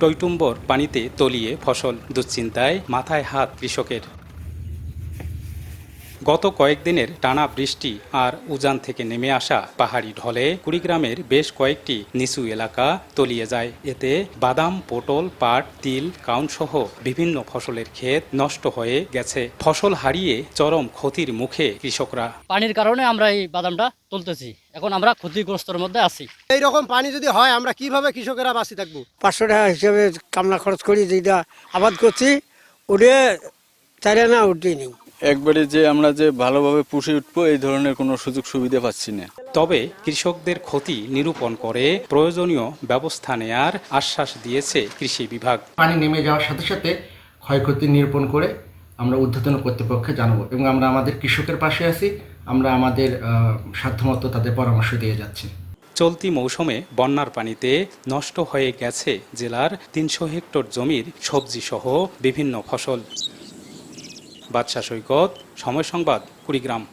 টইটুম্বর পানিতে তলিয়ে ফসল, দুশ্চিন্তায় মাথায় হাত কৃষকের। গত কয়েকদিনের টানা বৃষ্টি আর উজান থেকে নেমে আসা পাহাড়ি ঢলে কুড়িগ্রামের বেশ কয়েকটি নিচু এলাকা তলিয়ে যায়। এতে বাদাম, পটল, পাট, তিল, কাউনসহ বিভিন্ন ফসলের ক্ষেত নষ্ট হয়ে গেছে। ফসল হারিয়ে চরম ক্ষতির মুখে কৃষকরা। পানির কারণে আমরা এই বাদামটা তুলতেছি, এখন আমরা ক্ষতিগ্রস্তের মধ্যে আছি। এই রকম পানি যদি হয় আমরা কিভাবে কৃষকেরা বাঁচি থাকবো? 500 টাকা হিসেবে কামলা খরচ করি, যেটা আবাদ করছি ওটা চারে না উঠেই নেই। একবারে যে আমরা যে ভালোভাবে পুষে উঠবো এই ধরনের কোনো সুযোগ সুবিধা পাচ্ছি না। তবে কৃষকদের ক্ষতি নিরূপণ করে প্রয়োজনীয় ব্যবস্থা নেয়ার আশ্বাস দিয়েছে কৃষি বিভাগ। পানি নেমে যাওয়ার সাথে সাথে ক্ষয়ক্ষতি নিরূপণ করে আমরা ঊর্ধ্বতন কর্তৃপক্ষে জানাবো এবং আমরা আমাদের কৃষকের পাশে আছি। আমরা আমাদের সাধ্যমতো তাদের পরামর্শ দিয়ে যাচ্ছি। চলতি মৌসুমে বন্যার পানিতে নষ্ট হয়ে গেছে জেলার 300 হেক্টর জমির সবজিসহ বিভিন্ন ফসল। বাদশা সৈকত, সময় সংবাদ, কুড়িগ্রাম।